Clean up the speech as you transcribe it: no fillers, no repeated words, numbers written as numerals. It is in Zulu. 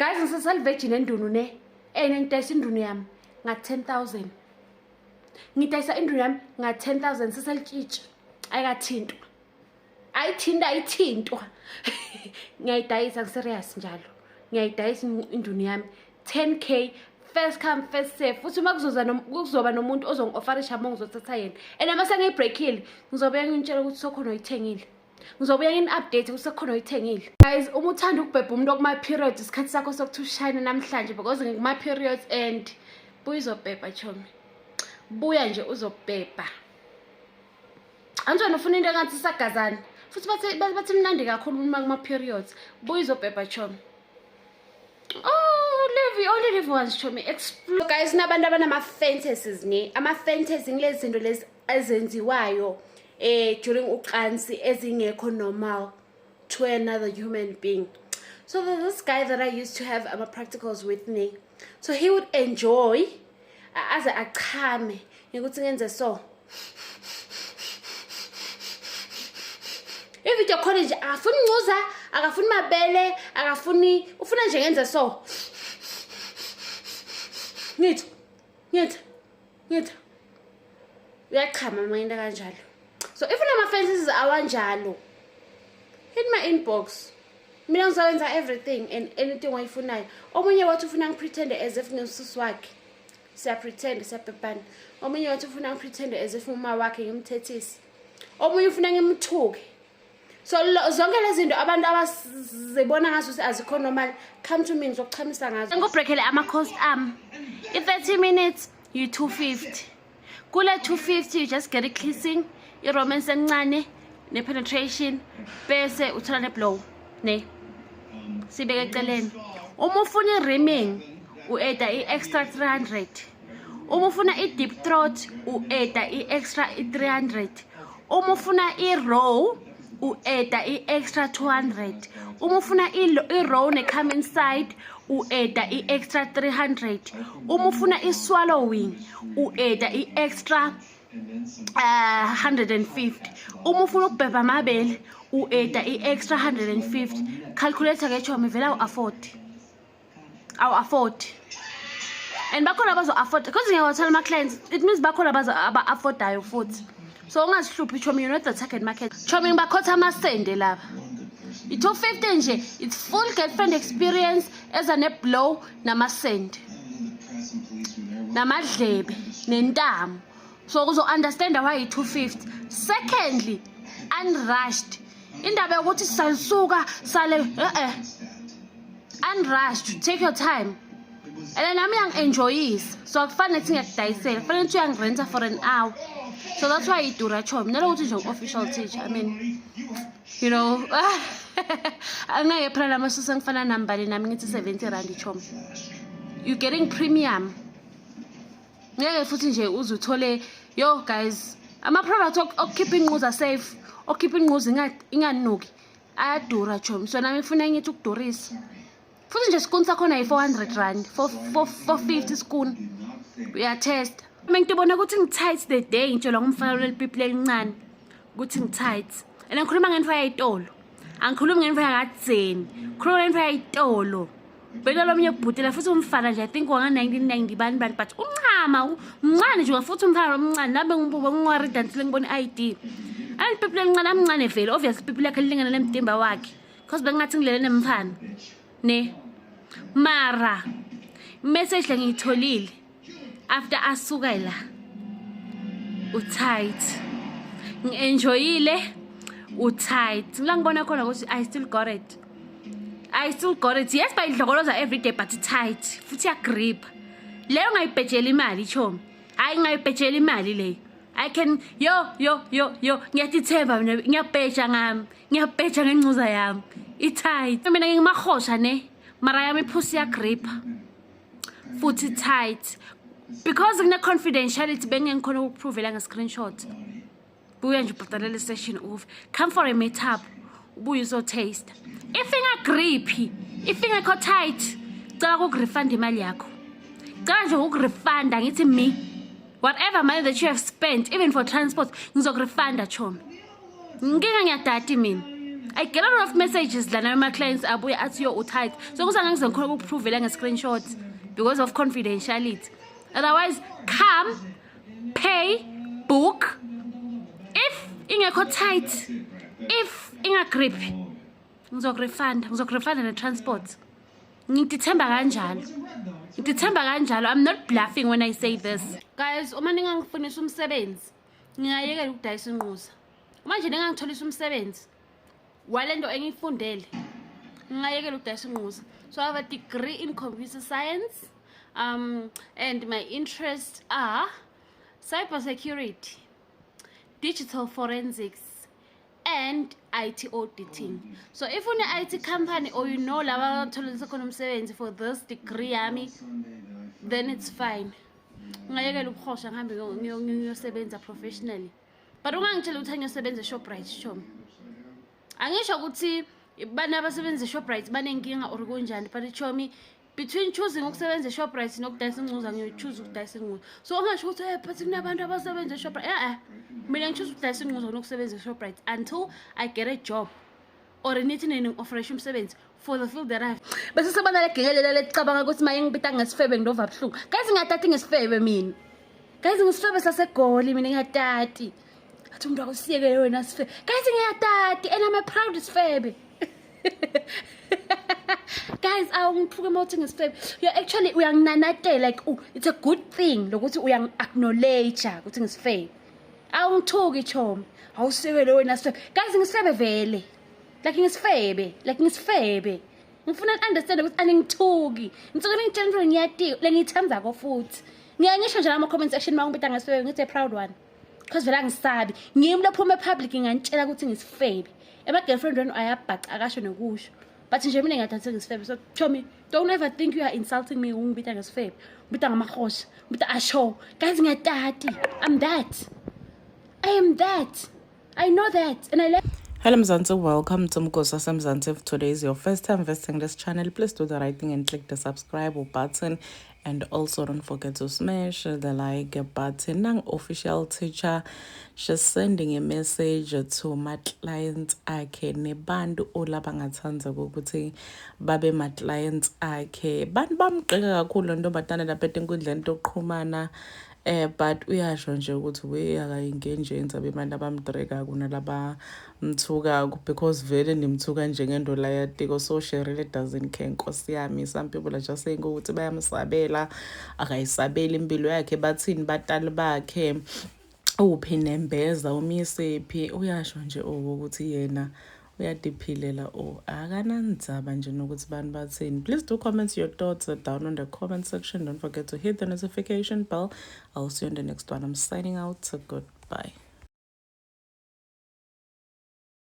Guys, ngisasalivegin endunu ne. Ngidayisa indunu yami nga 10,000. Ngidayisa indunu yami nga 10,000 sisalitshintsha. Ayikathintwa. Ayithintwa. Ngiyayidayisa serious njalo. Ngiyayidayisa indunu yami 10k first come first serve. Futhi uma kuzoba nomuntu ozongi-offerisha uma ngizothatha yena. And uma sengiyibreakile, ngizobuya ngintshela ukuthi sokhona oyithengile. Ngizobuya ngini-update ukuthi sokhona oyithengile. Guys, uma uthanda ukubhebha umuntu okuma periods isikhathi sakho sokuthusha namhlanje because ngikuma periods and buya uzobhebha chomi. Buya nje uzobhebha. Anjani ufuna into engathi sagazana. Futhi bathi mnandi kakhulu uma kuma periods. Buya uzobhebha chomi. Only live once chomi. Explore. Guys, nabantu abanama fantasies ne. Ama fantasies ngilezi zinto lezi ezenziwayo during ucansi ezingekho normal to another human being. So there's this guy that I used to have practicals with me. So he would enjoy as a achame ukuthi ngenze so. If you college akafuni ncuza, akafuni mabele, akafuni ufuna nje ngenze so. Ngithi. Uyachama mayinda kanjalo. So if unama fantasies awanjalo, hit my inbox. Mina ngizawenza everything and anything wayifunayo. Omunye wathi ufuna ngipretend as if ngisusu wakhe. Siya pretend siyapepana. Omunye wathi ufuna ngipretend as if uma wakhe ngimthethisi. Omunye ufuna ngimthuke. So zonke lezi zinto abantu abazibona ngazo azikho normal, come to me ngizokuchamisa ngazo. Ngobreakele ama cost in 30 minutes you 250. Kule 250 you just get a kissing, romance encane, ne penetration, bese uthola ne blow, ne. Sibeke eceleni. Uma ufuna i-rimming, u-add i-extra 300. Uma ufuna i-deep throat, u-add i-extra 300. Uma ufuna i-row, u-add i-extra 200. Uma ufuna i-row ne-come inside, u-add i-extra 300. Uma ufuna i-swallowing, u-add i-extra 150. Uma ufuna ukubhebha amabele, u-add i-extra 150. Calculator ke chomi vele awu afford. And bakhona abazo-afford because ngiyawathola ama-clients, it means bakhona aba-affordayo futhi. So ungazihluphi chomi, you know the target market. Chomi ngibakhotha amasende laba. I-250 nje, it's full girlfriend experience eza ne-blow namasende. Namadlebe, nentamo. So uzo-understand why i-250. Secondly, unrushed. Indaba yokuthi salisuka sale unrushed, take your time. And then nami enjoys. So akufanele ukuthi ngiyakudayisela, kufanele ukuthi uyangirenta for an hour. So that's why idura chomi. Nalo ukuthi nje official teacher. I mean, you know, angeke phela namasusa ngifana nambali nami ngithi 70 rand chomi. You getting premium. Ngeke futhi nje uzuthole yo guys, ama product okukhipha inquza safe, okukhipha inquza inganuki ayadura chomi. So nami ngifuna ngithi ukudurisa. Futhi nje skuni sakhona yi400 rand, 450 skuni. Uyatest. Mina ngitibona ukuthi ngitight the day ngitshelwa ngumfana lelipipi elincane ukuthi ngitight. And ngikhuluma ngenfa yayitolo. Angikhulumi ngenfa yakadzeni. Ngikhuluma ngenfa yayitolo. Beka lo mnye ubhutela futhi umfana nje I think wanga 1990 bani but uncama umncane nje futhi umfana omncane nabe ngibuka ngwarida until ngibona ID. And people elincane amncane vele obviously people yakhe lingana nemdimba wakhe because bengathi ngilele nemfana. Ne. Mara message la ngiyitholile after asuka la utight. Ngi-enjoyile utight. La ngibona khona ukuthi I still got it. Yes, but idlokoloza every day but tight. Futhi ya grip. Leyo ngayibhejela imali chomi. Hayi ngayibhejela imali le. I can yo ngiyatithemba mina ngiyabheja ngami. Ngiyabheja ngencuza yami. I-tight. Mina ngimahosha ne. Mara yami iphusi ya grip. Futhi tight. Because ngine confidentiality bengikhona ukuprovela nge-screenshot. Buya nje ubhadalele session off. Come for a meetup. Ubuye uzo taste. If ingagrippy, if ingekho tight, cela ukurefund imali yakho. Cela nje ukurefunda ngithi me. Whatever money that you have spent, even for transport, ngizokurefunda chomi. Nginga ngiyadati mina. I get a lot of messages lana my clients abuya athi yo utight. So kusangangizwe ngikhona ukuprove nge-screenshot because of confidentiality. Otherwise, come, pay, book. If ingekho tight, if ingagrip, ngizokurefunda ne-transport. Ngidithemba kanjalo. I'm not bluffing when I say this. Guys, uma ningangifunisa umsebenzi, ngingayekela ukudayisa inquza. Manje ningangitholisa umsebenzi walento engiyifundele, ngingayekela ukudayisa inquza. So I have a degree in computer science, and my interests are cybersecurity, digital forensics, and IT auditing. So if you're an IT company or you know laba tholisa khona umsebenzi for this degree yami, then it's fine. Ngayekela ukuhosha ngihambe ngiyosebenza professionally. But ungangitshela ukuthi ngiyosebenza eShoprite Chomi. Angisho ukuthi bana abasebenza eShoprite banenkinga or kunjani, but Chomi, between choosing ukusebenza eShoprite nokudayisa inquza ngiyochoose ukudayisa inquza. So ungasho ukuthi but kunabantu abasebenza eShoprite. Mina ngichoose ukudayisa inquza nokusebenza eShoprite until I get a job or nithi offer umsebenzi for the field that I have. Bese sebana legengelela lecabanga ukuthi maye ngibita ngesifebe ngidova buhlungu. Guys ngatati ngesifebe mina. Guys ngesifebe saseGoli mina ngatati. Athi umuntu akusiyeke wena sifebe. Guys ngiyatati and I'm a proud sifebe. Guys, awungiphuke mawuthi ngesifebe. You actually uyanginanatela like it's a good thing lokuthi uyang acknowledge ukuthi ngesifebe. Awungithuki Chomi. Awusekele wena sifebe. Guys ngesifebe vele. Like ngesifebe. Ngifuna understand ukuthi aningithuki. Ngitsoke ngitshela ngiyati lengithemba ko futhi. Ngiyangisho nje ama comment section mangibita ngesifebe ngithi a proud one. Because vela ngisabi. Ngimi lophuma public ngantshela ukuthi ngisifebe. Ema girlfriend wenu ayabhaca akasho nokusho. But nje mina ngathatha ngesifebe. So Chomi, don't ever think you are insulting me ungibita ngesifebe. Ngibita ngamakhosi. Ngibita asho. Guys ngiyatati. I'm that. I am that. I know that. And I love. Hello Mzansi, welcome to Mkosa Mzansi. If today is your first time visiting this channel, please do the right thing and click the subscribe button, and also don't forget to smash the like button. Nang official teacher, she's sending a message to my clients akhe nebantu olabangathanza ukuthi babe my clients akhe bantu bamgqeka kakhulu nto batana lapha enkundleni yokuqhumana. But uyasho nje ukuthi akayingenjenza bebantu abamdreka kunalaba mthuka because vele nimthuka nje ngendola yatiko, so she really doesn't care nkosi yami. Some people are just saying ukuthi bayamsabela, akayisabela impilo yakhe, bathini batali bakhe, uphi nembeza umisephi. Uyasho nje ukuthi yena uyadiphilela akanandzaba nje nokuthi bani bathini. Please do comment your thoughts down on the comment section. Don't forget to hit the notification bell. I'll see you in the next one. I'm signing out. Goodbye.